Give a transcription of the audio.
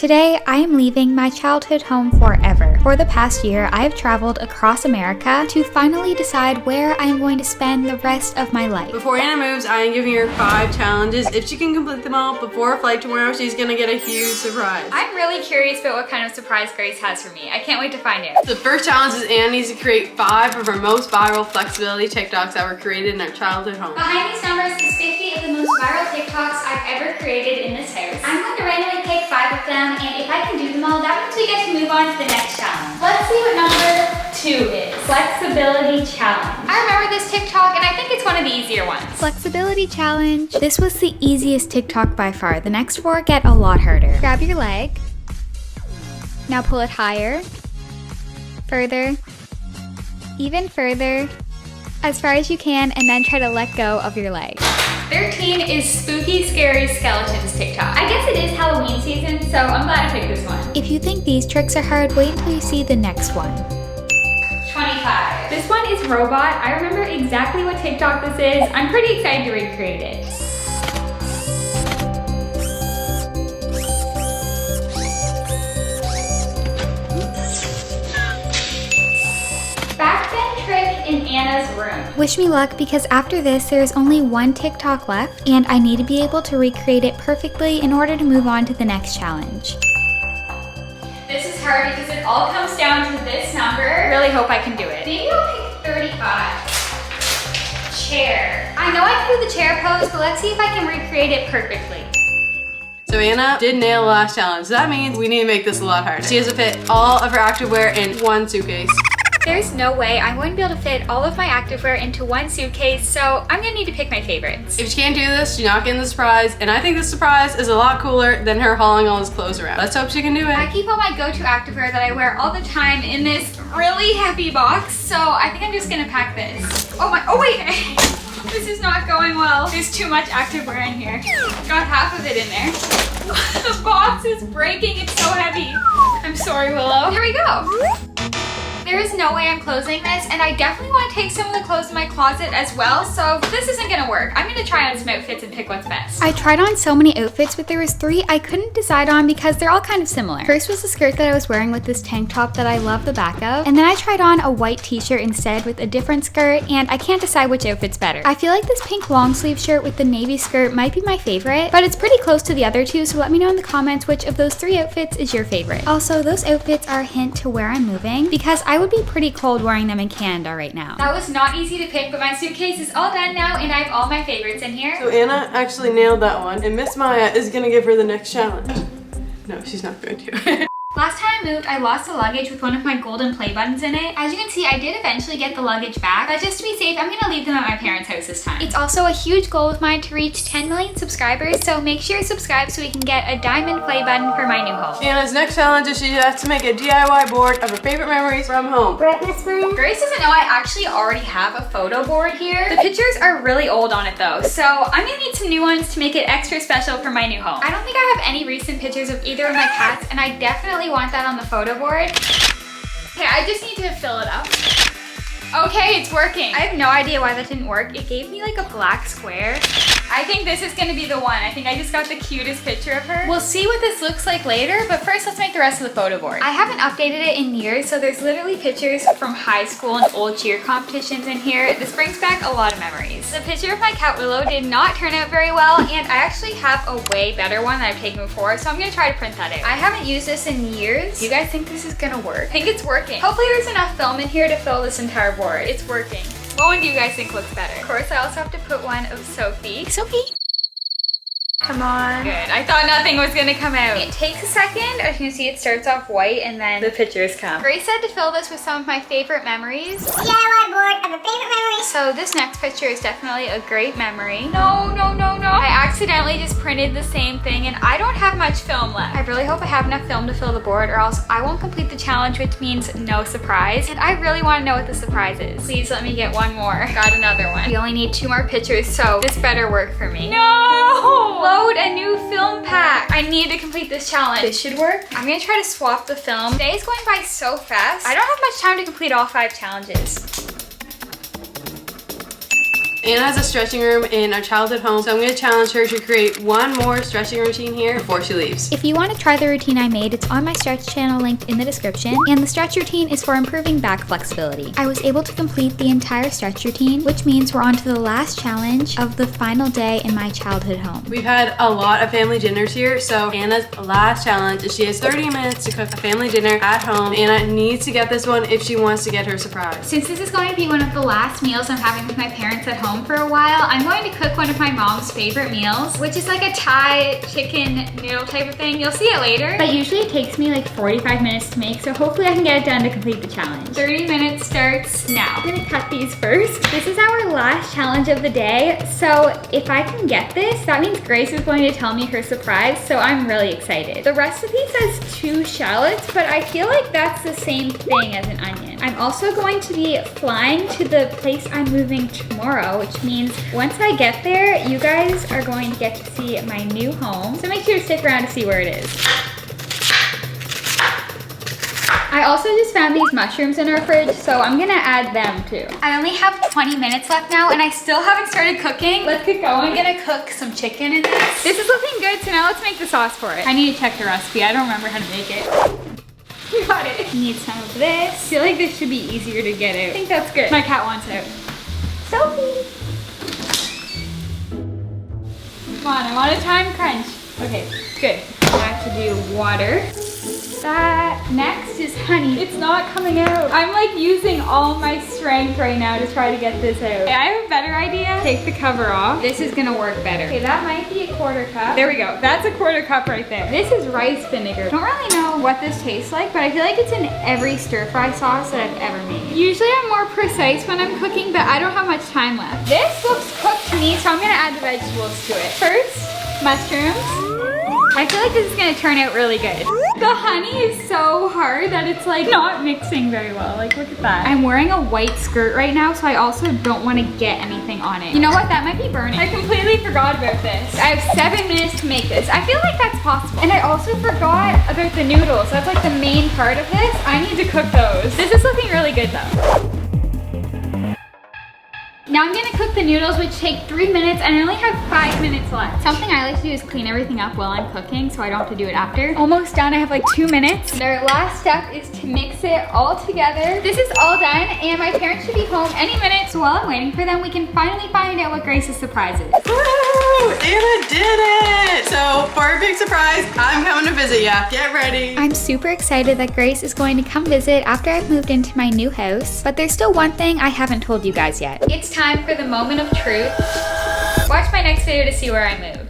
Today, I am leaving my childhood home forever. For the past year, I have traveled across America to finally decide where I am going to spend the rest of my life. Before Anna moves, I am giving her 5 challenges. If she can complete them all before flight tomorrow, she's gonna get a huge surprise. I'm really curious about what kind of surprise Grace has for me. I can't wait to find out. The first challenge is Anna needs to create 5 of her most viral flexibility TikToks that were created in her childhood home. Behind these numbers is 50 of the most viral TikToks I've ever created in this house. I'm going to randomly pick 5 of them, and if I can do them all, that means we get to move on to the next challenge. Let's see what number 2 is. Flexibility challenge. I remember this TikTok, and I think it's one of the easier ones. Flexibility challenge. This was the easiest TikTok by far. The next 4 get a lot harder. Grab your leg. Now pull it higher, further, even further, as far as you can, and then try to let go of your leg. 13 is spooky, scary skeletons TikTok. I guess it is Halloween season, so I'm glad I picked this one. If you think these tricks are hard, wait until you see the next one. 25. This one is robot. I remember exactly what TikTok this is. I'm pretty excited to recreate it. Backbend trick in Anna's room. Wish me luck, because after this there's only 1 TikTok left and I need to be able to recreate it perfectly in order to move on to the next challenge. This is hard because it all comes down to this number. I really hope I can do it. Maybe I'll pick 35. Chair. I know I can do the chair pose, but let's see if I can recreate it perfectly. So Anna did nail the last challenge. That means we need to make this a lot harder. She has to fit all of her activewear in 1 suitcase. There's no way I'm going to be able to fit all of my activewear into 1 suitcase, so I'm gonna need to pick my favorites. If she can't do this, she's not getting the surprise, and I think the surprise is a lot cooler than her hauling all this clothes around. Let's hope she can do I it. keep all my go-to activewear that I wear all the time in this really heavy box, so I think I'm just gonna pack this. Oh wait! This is not going well. There's too much activewear in here. Got half of it in there. The box is breaking, it's so heavy. I'm sorry, Willow. Here we go. There is no way I'm closing this, and I definitely want to take some of the clothes in my closet as well, so this isn't gonna work. I'm gonna try on some outfits and pick what's best. I tried on so many outfits, but there was 3 I couldn't decide on because they're all kind of similar. First was the skirt that I was wearing with this tank top that I love the back of, and then I tried on a white t-shirt instead with a different skirt, and I can't decide which outfit's better. I feel like this pink long sleeve shirt with the navy skirt might be my favorite, but it's pretty close to the other 2, so let me know in the comments which of those 3 outfits is your favorite. Also, those outfits are a hint to where I'm moving, because I would be pretty cold wearing them in Canada right now. That was not easy to pick, but my suitcase is all done now, and I have all my favorites in here. So Anna actually nailed that one, and Miss Maya is gonna give her the next challenge. No, she's not going to. Last time I moved, I lost the luggage with one of my golden play buttons in it. As you can see, I did eventually get the luggage back, but just to be safe, I'm gonna leave them at my parents' house this time. It's also a huge goal of mine to reach 10 million subscribers, so make sure you subscribe so we can get a diamond play button for my new home. Anna's next challenge is she has to make a DIY board of her favorite memories from home. Grace doesn't know I actually already have a photo board here. The pictures are really old on it though, so I'm gonna need some new ones to make it extra special for my new home. I don't think I have any recent pictures of either of my cats, and I definitely want that on the photo board. Okay, I just need to fill it up. Okay, it's working. I have no idea why that didn't work. It gave me like a black square. I think this is gonna be the one. I think I just got the cutest picture of her. We'll see what this looks like later, but first let's make the rest of the photo board. I haven't updated it in years, so there's literally pictures from high school and old cheer competitions in here. This brings back a lot of memories. The picture of my cat Willow did not turn out very well, and I actually have a way better one that I've taken before, so I'm gonna try to print that out. I haven't used this in years. Do you guys think this is gonna work? I think it's working. Hopefully there's enough film in here to fill this entire board. It's working. What one do you guys think looks better? Of course, I also have to put one of Sophie. Sophie! Come on. Good. I thought nothing was gonna come out. It takes a second. As you can see, it starts off white and then the pictures come. Grace said to fill this with some of my favorite memories. DIY board of a favorite memory. So this next picture is definitely a great memory. No. I accidentally just printed the same thing, and I don't have much film left. I really hope I have enough film to fill the board, or else I won't complete the challenge, which means no surprise. And I really want to know what the surprise is. Please let me get one more. Got another one. We only need 2 more pictures, so this better work for me. No! Load a new film pack. I need to complete this challenge. This should work. I'm gonna try to swap the film. Today is going by so fast. I don't have much time to complete all 5 challenges. Anna has a stretching room in our childhood home, so I'm gonna challenge her to create one more stretching routine here before she leaves. If you want to try the routine I made, it's on my stretch channel linked in the description, and the stretch routine is for improving back flexibility. I was able to complete the entire stretch routine, which means we're on to the last challenge of the final day in my childhood home. We've had a lot of family dinners here, so Anna's last challenge is she has 30 minutes to cook a family dinner at home. Anna needs to get this one if she wants to get her surprise. Since this is going to be one of the last meals I'm having with my parents at home for a while, I'm going to cook one of my mom's favorite meals, which is like a Thai chicken noodle type of thing. You'll see it later. But usually it takes me like 45 minutes to make, so hopefully I can get it done to complete the challenge. 30 minutes starts now. I'm gonna cut these first. This is our last challenge of the day, so if I can get this, that means Grace is going to tell me her surprise, so I'm really excited. The recipe says 2 shallots, but I feel like that's the same thing as an onion. I'm also going to be flying to the place I'm moving tomorrow, which means once I get there, you guys are going to get to see my new home. So make sure to stick around to see where it is. I also just found these mushrooms in our fridge, so I'm gonna add them too. I only have 20 minutes left now, and I still haven't started cooking. Let's get going. I'm gonna cook some chicken in this. This is looking good, so now let's make the sauce for it. I need to check the recipe. I don't remember how to make it. Got it. Need some of this. I feel like this should be easier to get out. I think that's good. My cat wants out. Sophie! Come on, I want a time crunch. Okay, good. I have to do water. That. Next is honey. It's not coming out. I'm like using all my strength right now to try to get this out. Okay, I have a better idea. Take the cover off. This is gonna work better. Okay, that might be a 1/4 cup. There we go. That's a 1/4 cup right there. This is rice vinegar. Don't really know what this tastes like, but I feel like it's in every stir fry sauce that I've ever made. Usually I'm more precise when I'm cooking, but I don't have much time left. This looks cooked to me, so I'm gonna add the vegetables to it. First, mushrooms. I feel like this is gonna turn out really good. The honey is so hard that it's like not mixing very well. Like, look at that. I'm wearing a white skirt right now, so I also don't want to get anything on it. You know what? That might be burning. I completely forgot about this. I have 7 minutes to make this. I feel like that's possible. And I also forgot about the noodles. That's like the main part of this. I need to cook those. This is looking really good though. Now I'm gonna cook the noodles, which take 3 minutes, and I only have 5 minutes left. Something I like to do is clean everything up while I'm cooking, so I don't have to do it after. Almost done, I have like 2 minutes. And our last step is to mix it all together. This is all done, and my parents should be home any minute, so while I'm waiting for them, we can finally find out what Grace's surprise is. Woo! Anna did it! So, for a big surprise, I'm coming to visit ya. Get ready. I'm super excited that Grace is going to come visit after I've moved into my new house, but there's still one thing I haven't told you guys yet. It's time for the moment of truth. Watch my next video to see where I move.